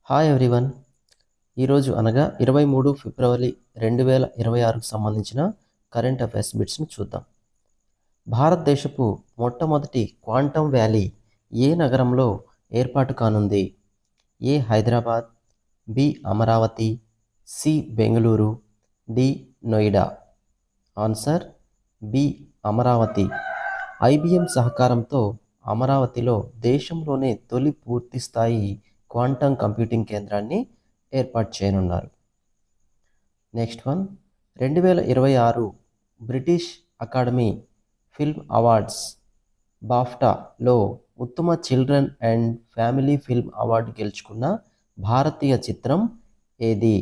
Hi everyone. ఈరోజు అనగా 23 ఫిబ్రవరి 2026కు సంబంధించిన కరెంట్ అఫైర్స్ బిట్స్ని చూద్దాం. భారతదేశపు మొట్టమొదటి క్వాంటమ్ వ్యాలీ ఏ నగరంలో ఏర్పాటు కానుంది? A Hyderabad, B Amaravati, C Bengaluru, D Noida. Answer B Amaravati. IBM సహకారంతో అమరావతిలో దేశంలోనే తొలి పూర్తిస్థాయి క్వాంటమ్ కంప్యూటింగ్ కేంద్రాన్ని ఏర్పాటు చేయనున్నారు. Next one, 2026 British academy film awards బాఫ్టాలో ఉత్తమ children and family film award గెలుచుకున్న భారతీయ చిత్రం ఏది?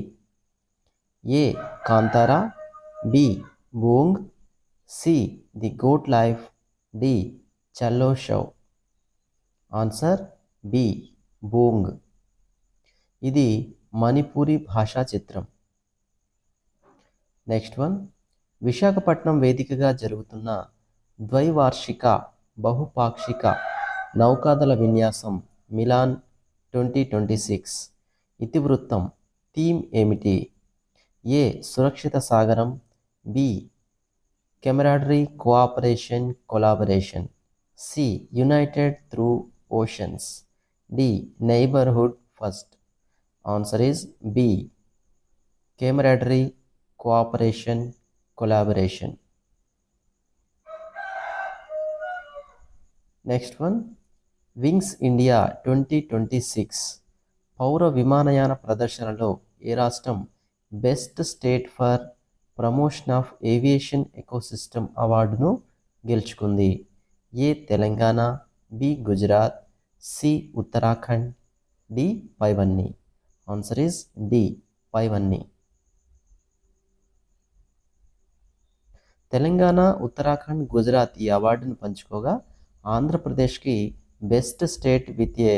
A Kantara, B Boong, C the goat life, D Chhello Show. Answer B Boong. ఇది మణిపూరి భాషా చిత్రం. నెక్స్ట్ వన్, విశాఖపట్నం వేదికగా జరుగుతున్న ద్వైవార్షిక బహుపాక్షిక నౌకాదళ విన్యాసం మిలాన్ 2026 ఇతివృత్తం థీమ్ ఏమిటి? ఏ సురక్షిత సాగరం, B camaraderie cooperation collaboration, C united through oceans, D neighbourhood first. Answer is B camaraderie cooperation collaboration. Next one, wings India 2026 పౌర విమానయాన ప్రదర్శనలో ఏ రాష్ట్రం best state for promotion of aviation ecosystem అవార్డును గెలుచుకుంది? A Telangana, B Gujarat, C Uttarakhand, D పైవన్నీ. Answer is D పైవన్నీ. తెలంగాణ, ఉత్తరాఖండ్, గుజరాత్ ఈ అవార్డును పంచుకోగా ఆంధ్రప్రదేశ్కి best state with a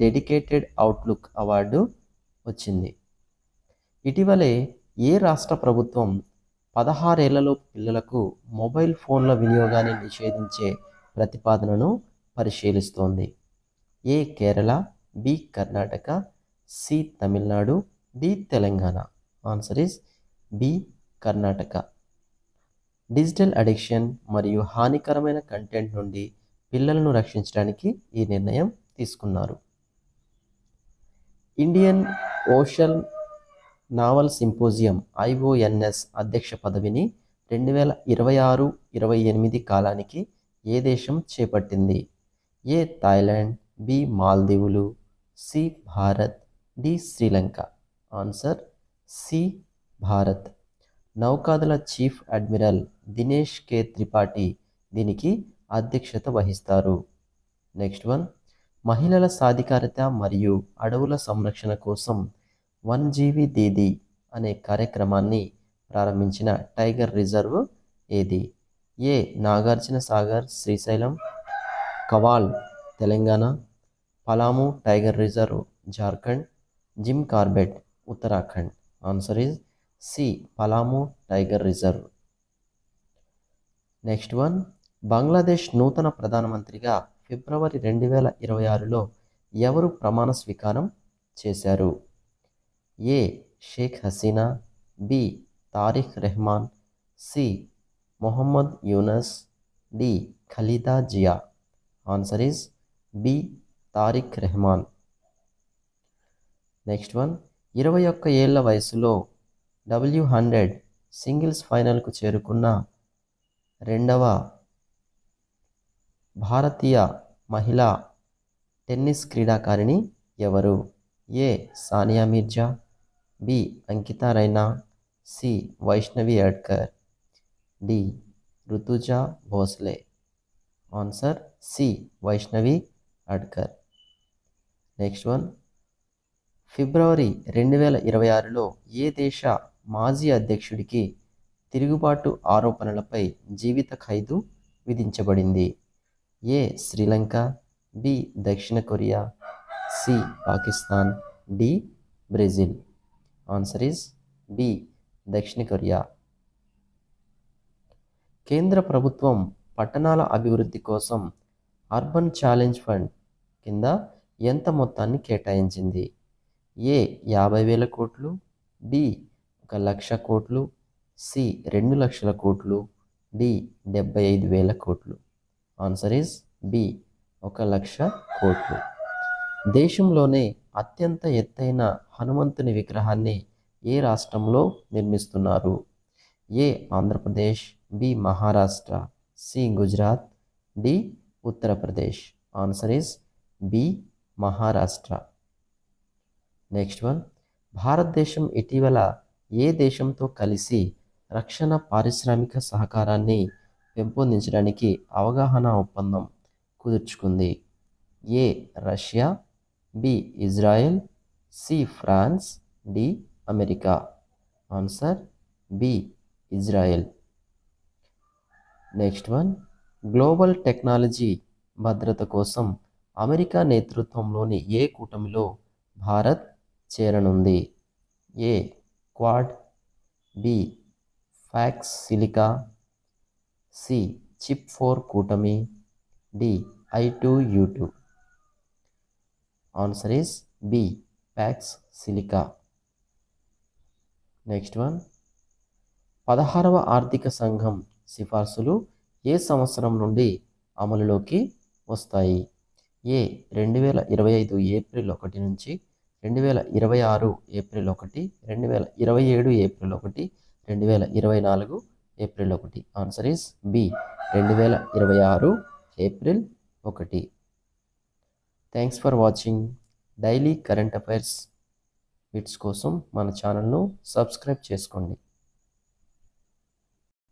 dedicated outlook award వచ్చింది. ఇటీవలే ఏ రాష్ట్ర ప్రభుత్వం 16 ఏళ్లలోపు పిల్లలకు మొబైల్ ఫోన్ల వినియోగాన్ని నిషేధించే ప్రతిపాదనను పరిశీలిస్తోంది? A Kerala, B Karnataka, C Tamil Nadu, D Telangana. Answer is B Karnataka. Digital addiction మరియు హానికరమైన కంటెంట్ నుండి పిల్లలను రక్షించడానికి ఈ నిర్ణయం తీసుకున్నారు. Indian ocean naval symposium IONS అధ్యక్ష పదవిని 2026-28 కాలానికి ఏ దేశం చేపట్టింది? ఏ థాయిలాండ్, బి మాల్దీవులు, C Bharat, D Sri Lanka. Answer C Bharat. నౌకాదళ chief admiral Dinesh K Tripathi దీనికి అధ్యక్షత వహిస్తారు. నెక్స్ట్ వన్, మహిళల సాధికారత మరియు అడవుల సంరక్షణ కోసం వన్జీవి దీదీ అనే కార్యక్రమాన్ని ప్రారంభించిన టైగర్ రిజర్వ్ ఏది? A Nagarjuna Sagar Srisailam, Kawal Telangana, Palamu tiger reserve Jharkhand, Jim Corbett Uttarakhand. Answer is C Palamu tiger reserve. Next one, Bangladesh నూతన ప్రధానమంత్రిగా ఫిబ్రవరి 2026లో ఎవరు ప్రమాణ స్వీకారం చేశారు? A Sheikh Hasina, B Tarique Rahman, C Mohammad Yunus, D Khaleda Zia. Answer is B Tarique Rahman. Next one, 21 ఏళ్ల వయసులో W100 సింగిల్స్ ఫైనల్కు చేరుకున్న రెండవ భారతీయ మహిళా టెన్నిస్ క్రీడాకారిణి ఎవరు? A Sania Mirza, B Ankita Raina, C Vaishnavi Adkar, D Rutuja Bhosale. Answer C Vaishnavi Adkar. Next one, February 2026లో ఏ దేశ మాజీ అధ్యక్షుడికి తిరుగుబాటు ఆరోపణలపై జీవిత ఖైదు విధించబడింది? ఏ శ్రీలంక, బి దక్షిణ Korea, C Pakistan, D Brazil. Answer is B దక్షిణ కొరియా. కేంద్ర ప్రభుత్వం పట్టణాల అభివృద్ధి కోసం అర్బన్ ఛాలెంజ్ ఫండ్ కింద ఎంత మొత్తాన్ని కేటాయించింది? ఏ 50,000 కోట్లు, బి 1,00,000 కోట్లు, సి 2,00,000 కోట్లు, డి 75,000 కోట్లు. ఆన్సర్ ఈస్ బి 1,00,000 కోట్లు. దేశంలోనే అత్యంత ఎత్తైన హనుమంతుని విగ్రహాన్ని ఏ రాష్ట్రంలో నిర్మిస్తున్నారు? A Andhra Pradesh, B Maharashtra, C Gujarat, D Uttar Pradesh. Answer is B Maharashtra. Next one, భారతదేశం ఇటీవల ఏ దేశంతో కలిసి రక్షణ పారిశ్రామిక సహకారాన్ని పెంపొందించడానికి అవగాహన ఒప్పందం కుదుర్చుకుంది? A Russia, B Israel, C France, D America. Answer B Israel. Next one, global technology భద్రత కోసం అమెరికా నేతృత్వంలోని ఏ కూటమిలో భారత్ చేరనుంది? A Quad, B Pax Silica, C chip 4 కూటమి, D I2U2. Answer is B Pax Silica. Next one, 16వ ఆర్థిక సంఘం సిఫార్సులు ఏ సంవత్సరం నుండి అమలులోకి వస్తాయి? ఏ 2025 ఏప్రిల్ 1 నుంచి, 2026 April 1, 2027 April 1, 2024 April 1. Answer is B 2026 April 1. Thanks for watching. Daily current affairs bits కోసం మన ఛానల్ను సబ్స్క్రైబ్ చేసుకోండి.